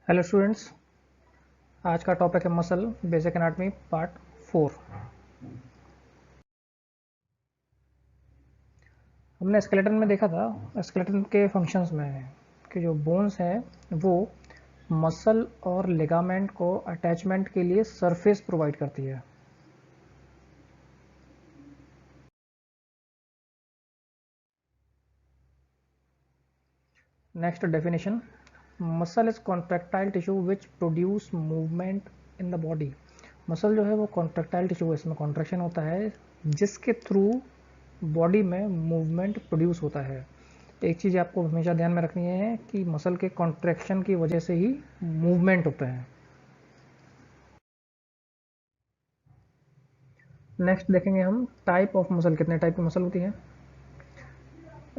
Hello students, आज का topic है मसल बेसिक एनाटॉमी पार्ट 4। हमने स्केलेटन में देखा था, स्केलेटन के फंक्शंस में कि जो बोन्स हैं वो मसल और लिगामेंट को अटैचमेंट के लिए सरफेस प्रोवाइड करती है। Next definition, muscle is contractile tissue which produce movement in the body. Muscle जो है वो कॉन्ट्रैक्टाइल टिश्यू है, इसमें कॉन्ट्रैक्शन होता है जिसके थ्रू बॉडी में मूवमेंट प्रोड्यूस होता है। एक चीज़ आपको हमेशा ध्यान में रखनी है कि मसल के कॉन्ट्रैक्शन की वजह से ही मूवमेंट होता है। नेक्स्ट देखेंगे हम टाइप ऑफ मसल, कितने टाइप की मसल होती है।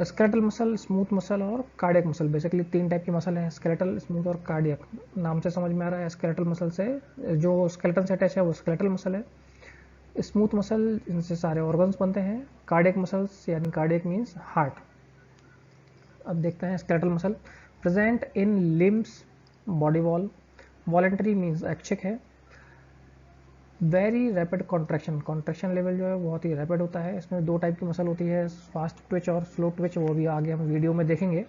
स्केलेटल मसल, स्मूथ मसल और कार्डियक मसल। बेसिकली तीन टाइप की मसल है, स्केलेटल, स्मूथ और कार्डियक। नाम से समझ में आ रहा है, स्केलेटल मसल से जो स्केलेटन से अटैच है वो स्केलेटल मसल है। स्मूथ मसल, इनसे सारे ऑर्गन्स बनते हैं। कार्डियक मसल्स यानी कार्डियक मीन्स हार्ट। अब देखते हैं skeletal muscle. Present in limbs, body wall. Voluntary means ऐच्छिक है। Very rapid contraction, contraction level जो है बहुत ही रैपिड होता है। इसमें दो टाइप की मसल होती है, फास्ट ट्विच और स्लो ट्विच, वो भी आगे हम वीडियो में देखेंगे।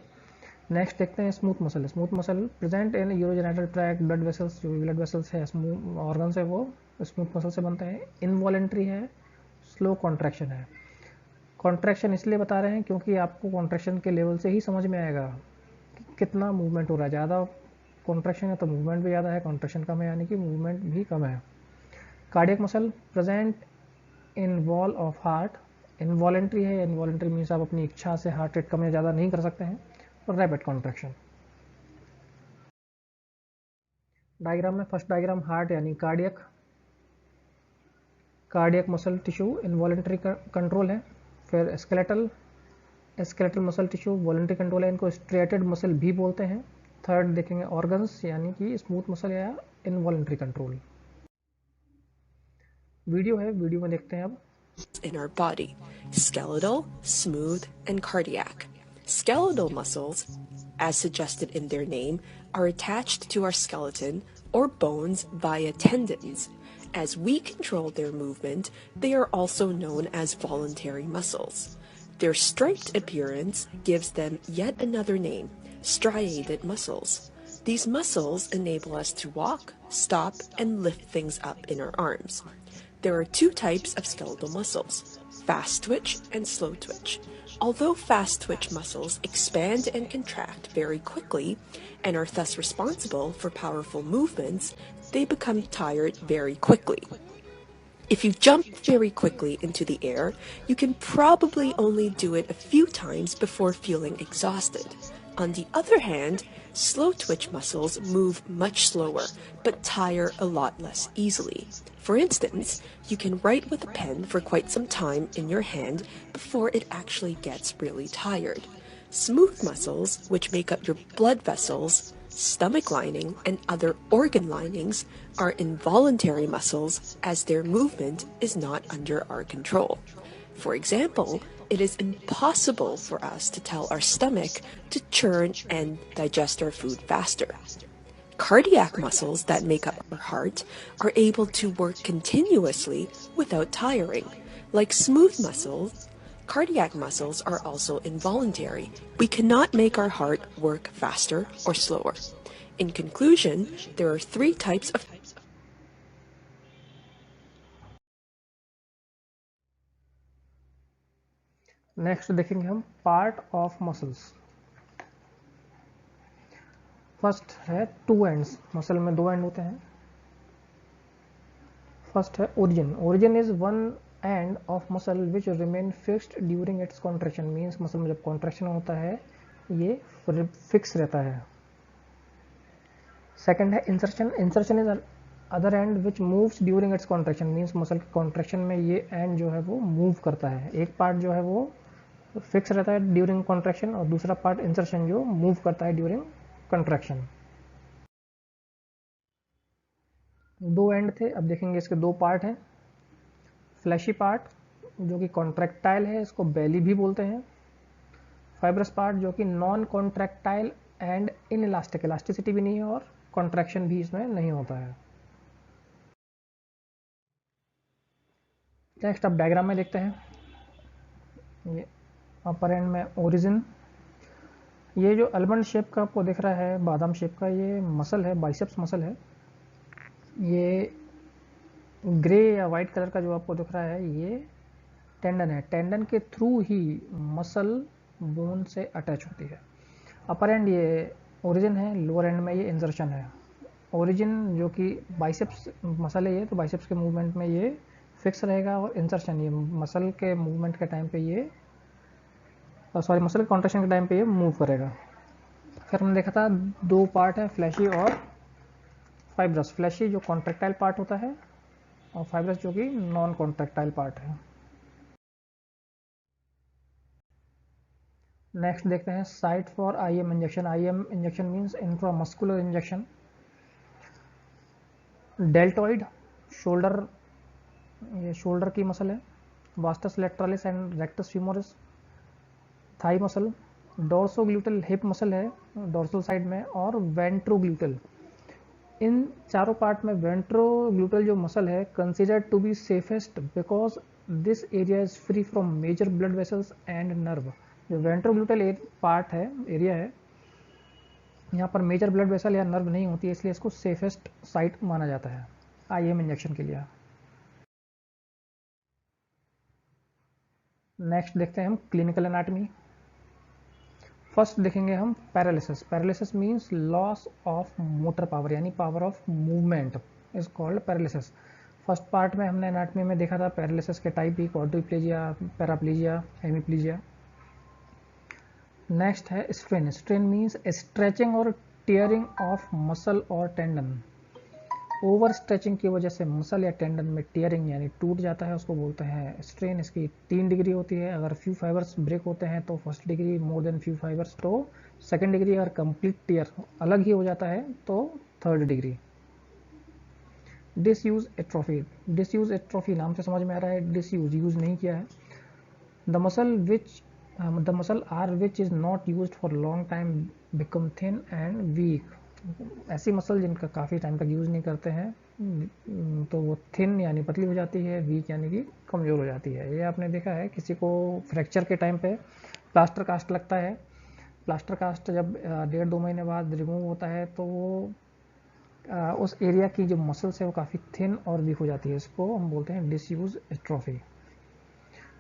नेक्स्ट देखते हैं smooth muscle. Smooth muscle present in urogenital tract, blood vessels, जो भी ब्लड वेसल्स है, स्मूथ ऑर्गन्स है, वो स्मूथ मसल से बनते हैं। इनवॉलेंट्री है, स्लो कॉन्ट्रैक्शन है। कॉन्ट्रैक्शन इसलिए बता रहे हैं क्योंकि आपको कॉन्ट्रैक्शन के लेवल से ही समझ में आएगा कि कितना मूवमेंट हो रहा है। ज़्यादा कॉन्ट्रैक्शन है तो मूवमेंट भी ज़्यादा है, कॉन्ट्रैक्शन कम है यानी कि मूवमेंट भी कम है। Cardiac muscle present in wall of heart, involuntary है। इनवॉलेंट्री मीन्स आप अपनी इच्छा से हार्ट रेट कम या ज़्यादा नहीं कर सकते हैं। और रैपिड कॉन्ट्रैक्शन। डायग्राम में फर्स्ट डायग्राम हार्ट यानी cardiac, cardiac muscle tissue involuntary control है। फिर skeletal, skeletal muscle tissue voluntary control है, इनको स्ट्रेटेड मसल भी बोलते हैं। थर्ड देखेंगे ऑर्गन्स यानी कि स्मूथ मसल या इनवॉलेंट्री कंट्रोल। वीडियो है, वीडियो में देखते हैं अब। In our body: skeletal, smooth, and cardiac. Skeletal muscles, as suggested in their name, are attached to our skeleton or bones via tendons. As we control their movement, they are also known as voluntary muscles. Their striped appearance gives them yet another name: striated muscles. These muscles enable us to walk, stop, and lift things up in our arms. There are two types of skeletal muscles: fast twitch and slow twitch. Although fast twitch muscles expand and contract very quickly and are thus responsible for powerful movements, they become tired very quickly. If you jump very quickly into the air, you can probably only do it a few times before feeling exhausted. On the other hand, slow twitch muscles move much slower, but tire a lot less easily. For instance, you can write with a pen for quite some time in your hand before it actually gets really tired. Smooth muscles, which make up your blood vessels, stomach lining, and other organ linings, are involuntary muscles as their movement is not under our control. For example, it is impossible for us to tell our stomach to churn and digest our food faster. Cardiac muscles that make up our heart are able to work continuously without tiring. Like smooth muscles, cardiac muscles are also involuntary. We cannot make our heart work faster or slower. In conclusion, there are three types of next देखेंगे हम part of muscles. First है two ends, muscle में दो and होते हैं। First है origin. Origin is one end of muscle which remain fixed during its contraction. Means muscle में जब कॉन्ट्रैक्शन होता है ये फिक्स रहता है। सेकंड है insertion. Insertion is other and which moves during its contraction. Means muscle के कॉन्ट्रैक्शन में ये एंड जो है वो मूव करता है। एक पार्ट जो है वो फिक्स रहता है ड्यूरिंग कॉन्ट्रैक्शन और दूसरा पार्ट इंसर्शन जो मूव करता है ड्यूरिंग कॉन्ट्रैक्शन। दो एंड थे, अब देखेंगे इसके दो पार्ट हैं। फ्लैशी पार्ट जो कि कॉन्ट्रैक्टाइल है, इसको बेली भी बोलते हैं। फाइब्रस पार्ट जो कि non contractile and in elastic, elasticity भी नहीं है और कॉन्ट्रैक्शन भी इसमें नहीं होता है। नेक्स्ट अब डायग्राम में देखते हैं। ये अपर एंड में ओरिजिन, ये जो अलमंड शेप का आपको दिख रहा है, बादाम शेप का, ये मसल है, बाइसेप्स मसल है। ये ग्रे या वाइट कलर का जो आपको दिख रहा है ये टेंडन है। टेंडन के थ्रू ही मसल बोन से अटैच होती है। अपर एंड ये ओरिजिन है, लोअर एंड में ये इंसर्शन है। ओरिजिन जो कि बाइसेप्स मसल है ये, तो बाइसेप्स के मूवमेंट में ये फिक्स रहेगा, और इंसर्शन ये मसल के मूवमेंट के टाइम पे ये सॉरी मसल कॉन्ट्रैक्शन के टाइम पे ये मूव करेगा। फिर हमने देखा था दो पार्ट है, फ्लैशी और फाइब्रस। फ्लैशी जो कॉन्ट्रैक्टाइल पार्ट होता है और फाइब्रस जो कि नॉन कॉन्ट्रैक्टाइल पार्ट है। नेक्स्ट देखते हैं site for IM injection. IM injection means intramuscular injection. Deltoid shoulder, ये शोल्डर की मसल है। Vastus lateralis and rectus femoris thigh muscle. Dorsogluteal hip muscle है डोर्सल साइड में, और वेंट्रोग्लूटल। इन चारों पार्ट में वेंट्रोग्लूटल जो मसल है considered to be safest because this area is free from major blood vessels and nerve. जो वेंट्रोग्लूटल पार्ट है, area है, यहाँ पर मेजर ब्लड वेसल या नर्व नहीं होती है, इसलिए इसको सेफेस्ट साइट माना जाता है आईएम इंजेक्शन के लिए। नेक्स्ट देखते हैं हम क्लिनिकल एनाटॉमी। फर्स्ट देखेंगे हम paralysis. Paralysis means loss of motor power, यानी power of movement is called paralysis. First part में हमने एनाटॉमी में देखा था पैरालिसिस के टाइप भी, क्वाड्रिप्लेजिया, पैराप्लेजिया, हेमीप्लेजिया। नेक्स्ट है स्ट्रेन। स्ट्रेन मींस स्ट्रेचिंग और टियरिंग ऑफ मसल और टेंडन। ओवर स्ट्रेचिंग की वजह से मसल या टेंडन में टियरिंग यानी टूट जाता है, उसको बोलते हैं स्ट्रेन। इसकी 3 डिग्री होती है। अगर फ्यू फाइबर्स ब्रेक होते हैं तो first degree, more than few fibres तो सेकंड डिग्री, अगर कंप्लीट टियर अलग ही हो जाता है तो third degree. Disuse atrophy. Disuse atrophy नाम से समझ में आ रहा है डिसयूज, यूज नहीं किया है। The muscle are which is not used for long time become thin and weak. ऐसी मसल जिनका काफ़ी टाइम तक यूज़ नहीं करते हैं तो वो थिन यानी पतली हो जाती है, वीक यानी कि कमज़ोर हो जाती है। ये आपने देखा है किसी को फ्रैक्चर के टाइम पे प्लास्टर कास्ट लगता है। प्लास्टर कास्ट जब 1.5-2 महीने बाद रिमूव होता है तो वो उस एरिया की जो मसल्स है वो काफ़ी थिन और वीक हो जाती है। इसको हम बोलते हैं disuse atrophy.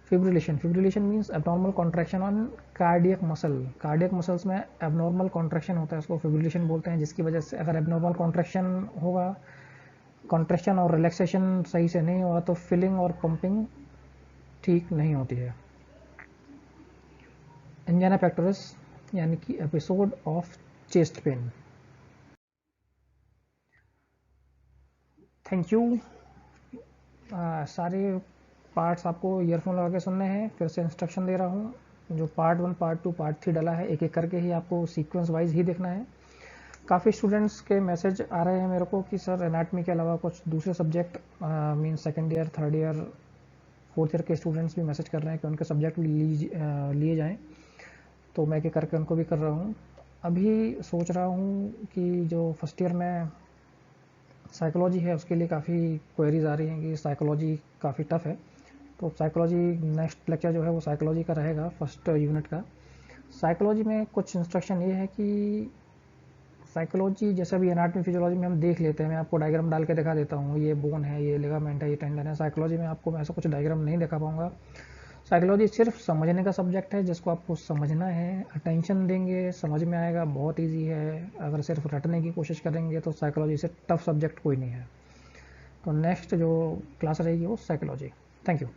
Fibrillation. Fibrillation means abnormal contraction on cardiac muscle. Cardiac muscles में एबनॉर्मल कॉन्ट्रैक्शन होता है, उसको फिब्रिलेशन बोलते हैं, जिसकी वजह से अगर एबनॉर्मल कॉन्ट्रैक्शन होगा, कॉन्ट्रैक्शन और रिलैक्सेशन सही से नहीं होगा तो फिलिंग और पंपिंग ठीक नहीं होती है। एंजाइना पेक्टोरिस यानी कि episode of chest pain. Thank you. सारे पार्ट्स आपको ईयरफोन लगा के सुनने हैं। फिर से इंस्ट्रक्शन दे रहा हूँ, जो पार्ट 1, पार्ट 2, पार्ट 3 डाला है एक एक करके ही आपको सीक्वेंस वाइज ही देखना है। काफ़ी स्टूडेंट्स के मैसेज आ रहे हैं मेरे को कि सर एनाटॉमी के अलावा कुछ दूसरे subject mean second year, third year, fourth year के स्टूडेंट्स भी मैसेज कर रहे हैं कि उनके सब्जेक्ट लिए जाएँ, तो मैं क्या करके उनको भी कर रहा हूँ। अभी सोच रहा हूँ कि जो फर्स्ट ईयर में साइकोलॉजी है उसके लिए काफ़ी क्वेरीज आ रही हैं कि साइकोलॉजी काफ़ी टफ है, तो साइकोलॉजी नेक्स्ट लेक्चर जो है वो साइकोलॉजी का रहेगा, फर्स्ट यूनिट का। साइकोलॉजी में कुछ इंस्ट्रक्शन ये है कि साइकोलॉजी जैसे भी एनाटॉमी फिजियोलॉजी में हम देख लेते हैं, मैं आपको डायग्राम डाल के दिखा देता हूँ, ये बोन है, ये लिगामेंट है, ये टेंडन है। साइकोलॉजी में आपको मैं ऐसा कुछ डायग्राम नहीं दिखा पाऊंगा। साइकोलॉजी सिर्फ समझने का सब्जेक्ट है, जिसको आपको समझना है, अटेंशन देंगे समझ में आएगा, बहुत ईजी है। अगर सिर्फ रटने की कोशिश करेंगे तो साइकोलॉजी से टफ सब्जेक्ट कोई नहीं है। तो नेक्स्ट जो क्लास रहेगी वो साइकोलॉजी। Thank you.